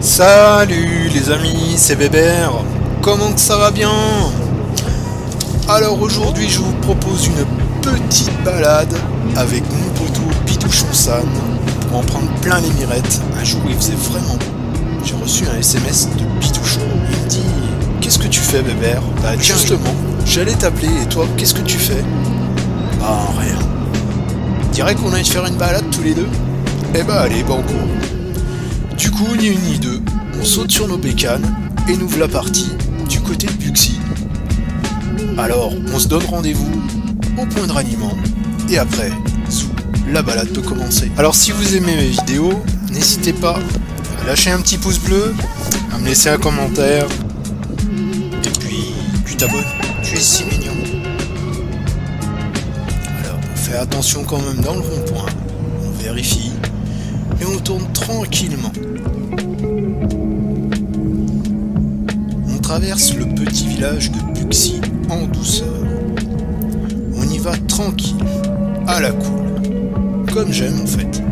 Salut les amis, c'est Bébert. Comment que ça va bien? Alors aujourd'hui je vous propose une petite balade avec mon poteau Bidouchon-san pour en prendre plein les mirettes. Un jour il faisait vraiment beau. J'ai reçu un SMS de Bidouchon. Il me dit: qu'est-ce que tu fais Bébert? Bah tiens justement, j'allais t'appeler et toi qu'est-ce que tu fais? Bah rien. Dirais qu'on allait faire une balade tous les deux? Eh bah allez, banco. Du coup, ni une ni deux, on saute sur nos bécanes et nous voilà partis du côté de Buxy. Alors, on se donne rendez-vous au point de ralliement et après, la balade peut commencer. Alors si vous aimez mes vidéos, n'hésitez pas à lâcher un petit pouce bleu, à me laisser un commentaire et puis tu t'abonnes, tu es si mignon. Alors, on fait attention quand même dans le rond-point, on vérifie et on tourne tranquillement. On traverse le petit village de Buxy en douceur. On y va tranquille, à la cool, comme j'aime en fait.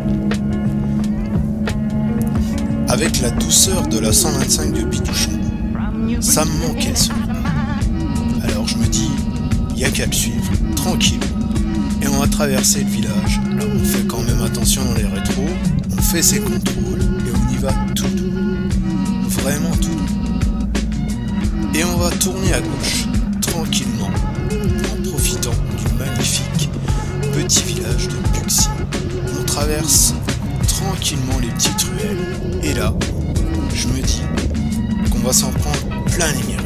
Avec la douceur de la 125 de Bidouchon. Ça me manquait ce rythme. Alors je me dis, il n'y a qu'à le suivre, tranquille. Et on va traverser le village. Là on fait quand même attention dans les rétros, on fait ses contrôles et on y va tout doux. Vraiment tout doux. Et on va tourner à gauche, tranquillement, en profitant du magnifique petit village de Buxy. On traverse tranquillement les petites ruelles. Et là, je me dis qu'on va s'en prendre plein les mirettes.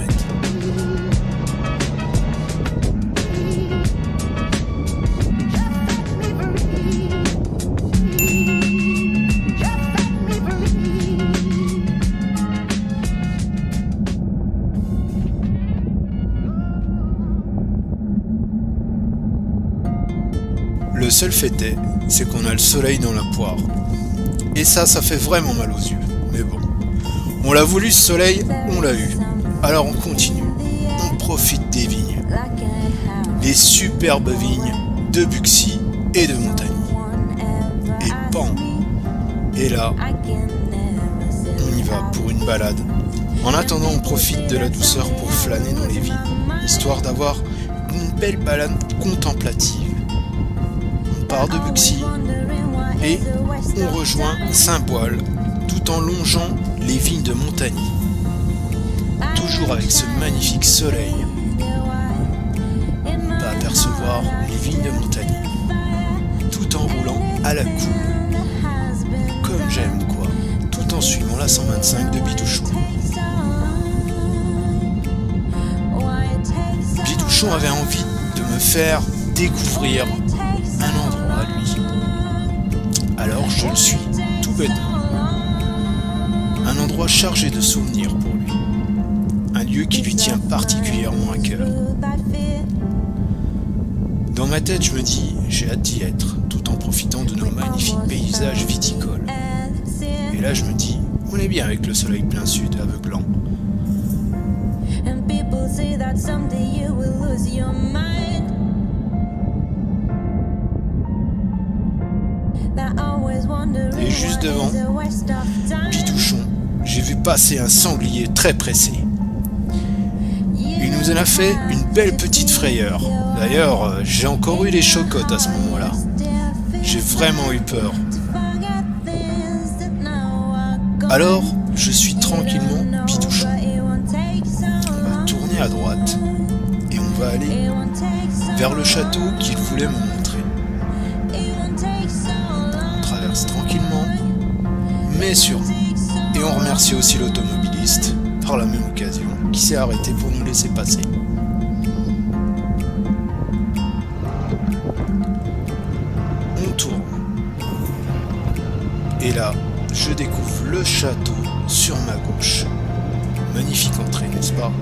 Le seul fait est, c'est qu'on a le soleil dans la poire. Et ça fait vraiment mal aux yeux. Mais bon, on l'a voulu ce soleil, on l'a eu. Alors on continue, on profite des vignes. Les superbes vignes de Buxy et de Montagny. Et pan. Et là, on y va pour une balade. En attendant, on profite de la douceur pour flâner dans les vignes, histoire d'avoir une belle balade contemplative. De Buxy et on rejoint Saint-Boile tout en longeant les vignes de Montagny, toujours avec ce magnifique soleil. On peut apercevoir les vignes de Montagny tout en roulant à la cool, comme j'aime quoi, tout en suivant la 125 de Bidouchon. Bidouchon avait envie de me faire découvrir un endroit à lui. Alors je le suis, tout bêtement. Un endroit chargé de souvenirs pour lui. Un lieu qui lui tient particulièrement à cœur. Dans ma tête, je me dis, j'ai hâte d'y être, tout en profitant de nos magnifiques paysages viticoles. Et là, je me dis, on est bien avec le soleil plein sud, aveuglant. Et juste devant, Bidouchon, j'ai vu passer un sanglier très pressé. Il nous en a fait une belle petite frayeur. D'ailleurs, j'ai encore eu les chocottes à ce moment-là. J'ai vraiment eu peur. Alors, je suis tranquillement Bidouchon. On va tourner à droite et on va aller vers le château qu'il voulait me montrer. Tranquillement, mais sûrement. Et on remercie aussi l'automobiliste, par la même occasion, qui s'est arrêté pour nous laisser passer. On tourne. Et là, je découvre le château sur ma gauche. Magnifique entrée, n'est-ce pas?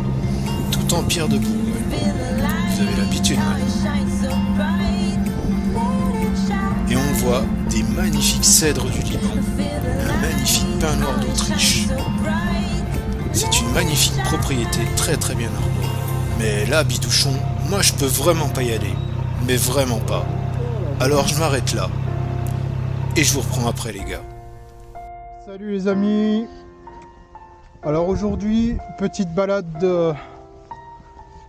Tout en pierre de Bourgogne. Vous avez l'habitude maintenant. Et on voit des magnifiques cèdres du Liban, un magnifique pin noir d'Autriche. C'est une magnifique propriété très très bien arborée. Mais là, Bidouchon, moi je peux vraiment pas y aller. Mais vraiment pas. Alors je m'arrête là. Et je vous reprends après les gars. Salut les amis, Alors aujourd'hui, petite balade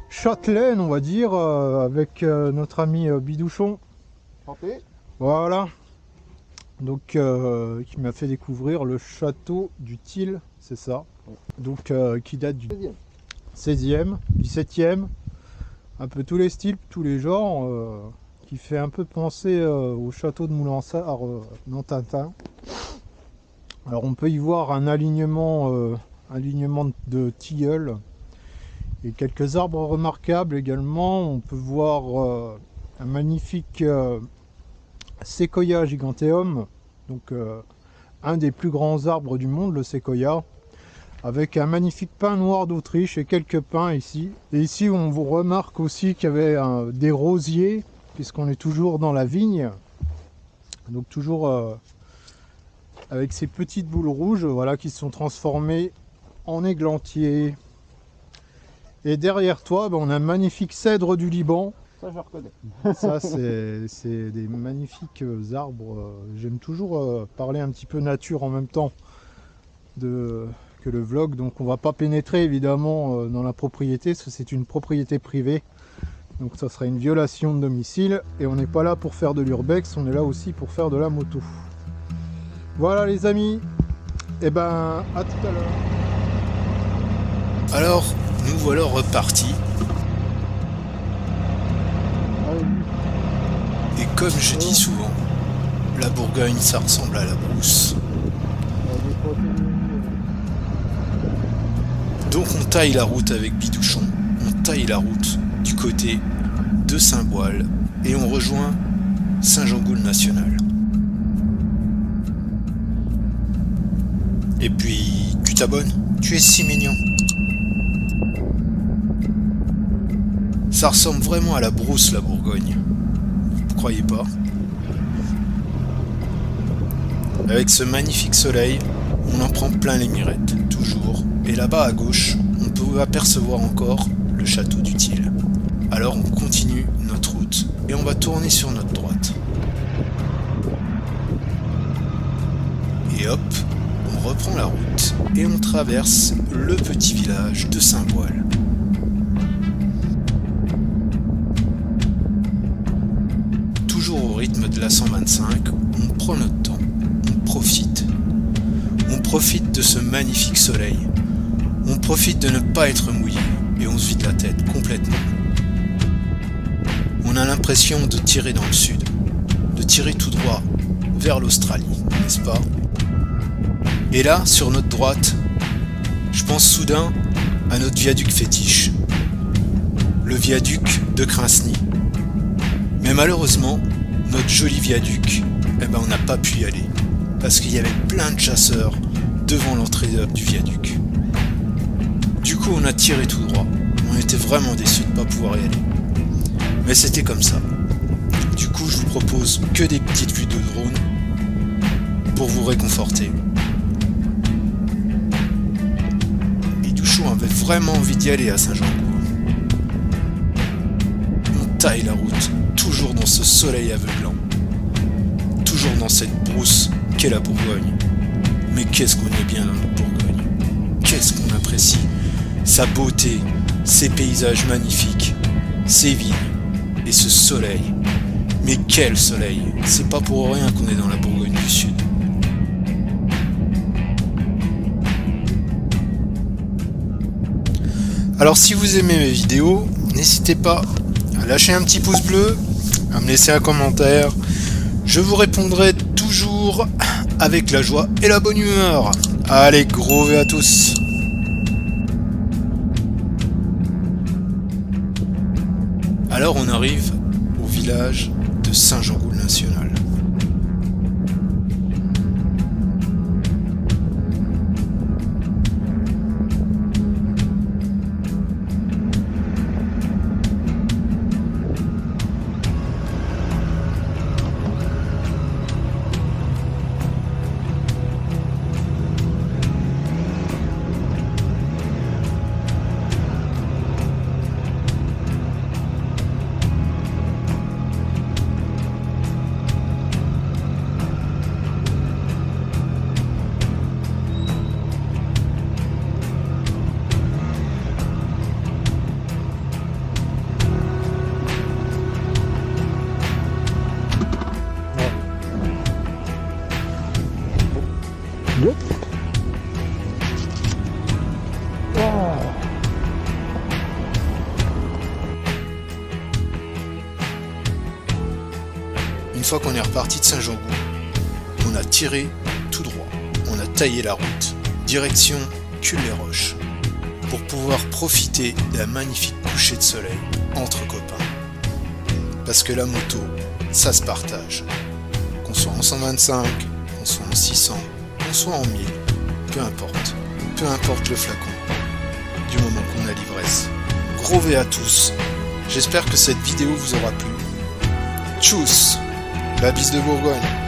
châtelaine, on va dire, avec notre ami Bidouchon. Santé. Voilà. Donc, qui m'a fait découvrir le château du Til, c'est ça. Donc, qui date du 16e, 17e, un peu tous les styles, tous les genres, qui fait un peu penser au château de Moulinsart dans Tintin. Alors, on peut y voir un alignement de tilleuls et quelques arbres remarquables également. On peut voir un magnifique séquoia giganteum, donc un des plus grands arbres du monde, le séquoia, avec un magnifique pin noir d'Autriche et quelques pins ici. Et ici on vous remarque aussi qu'il y avait des rosiers, puisqu'on est toujours dans la vigne, donc toujours avec ces petites boules rouges, voilà, qui se sont transformées en églantiers. Et derrière toi, on a un magnifique cèdre du Liban. Ça, je reconnais. Ça, c'est des magnifiques arbres. J'aime toujours parler un petit peu nature en même temps que le vlog. Donc on va pas pénétrer évidemment dans la propriété, parce que c'est une propriété privée. Donc ça serait une violation de domicile. Et on n'est pas là pour faire de l'urbex, on est là aussi pour faire de la moto. Voilà les amis. Et ben à tout à l'heure. Alors, nous voilà repartis. Et comme je dis souvent, la Bourgogne, ça ressemble à la brousse. Donc on taille la route avec Bidouchon, on taille la route du côté de Saint-Boile et on rejoint Saint-Jean-Goul National. Et puis, tu t'abonnes, tu es si mignon. Ça ressemble vraiment à la brousse, la Bourgogne. Vous croyez pas? Avec ce magnifique soleil, on en prend plein les mirettes, toujours. Et là-bas à gauche, on peut apercevoir encore le château du Til. Alors on continue notre route et on va tourner sur notre droite. Et hop, on reprend la route et on traverse le petit village de Saint-Boile. Toujours au rythme de la 125, on prend notre temps, on profite. On profite de ce magnifique soleil. On profite de ne pas être mouillé et on se vide la tête complètement. On a l'impression de tirer dans le sud, de tirer tout droit vers l'Australie, n'est-ce pas? Et là, sur notre droite, je pense soudain à notre viaduc fétiche, le viaduc de Crinceny. Mais malheureusement, notre joli viaduc, on n'a pas pu y aller, parce qu'il y avait plein de chasseurs devant l'entrée du viaduc. Du coup, on a tiré tout droit. On était vraiment déçus de ne pas pouvoir y aller. Mais c'était comme ça. Du coup, je vous propose que des petites vues de drone pour vous réconforter. Bidouchon avait vraiment envie d'y aller à Saint-Jean-Goul. On taille la route, toujours dans ce soleil aveuglant. Toujours dans cette brousse qu'est la Bourgogne. Mais qu'est-ce qu'on est bien dans notre Bourgogne. Qu'est-ce qu'on apprécie sa beauté, ses paysages magnifiques, ses vignes et ce soleil. Mais quel soleil! C'est pas pour rien qu'on est dans la Bourgogne du Sud. Alors si vous aimez mes vidéos, n'hésitez pas à lâcher un petit pouce bleu, à me laisser un commentaire. Je vous répondrai toujours avec la joie et la bonne humeur. Allez, gros V à tous! Alors on arrive au village de Saint-Jean-Goul National. fois qu'on est reparti de Saint-Jean-Gou, on a tiré tout droit. On a taillé la route, direction Cul-les-Roches, pour pouvoir profiter d'un magnifique coucher de soleil entre copains. Parce que la moto, ça se partage. Qu'on soit en 125, qu'on soit en 600, qu'on soit en 1000, peu importe le flacon, du moment qu'on a l'ivresse. Gros V à tous, j'espère que cette vidéo vous aura plu. Tchuss, la bise de Bourgogne.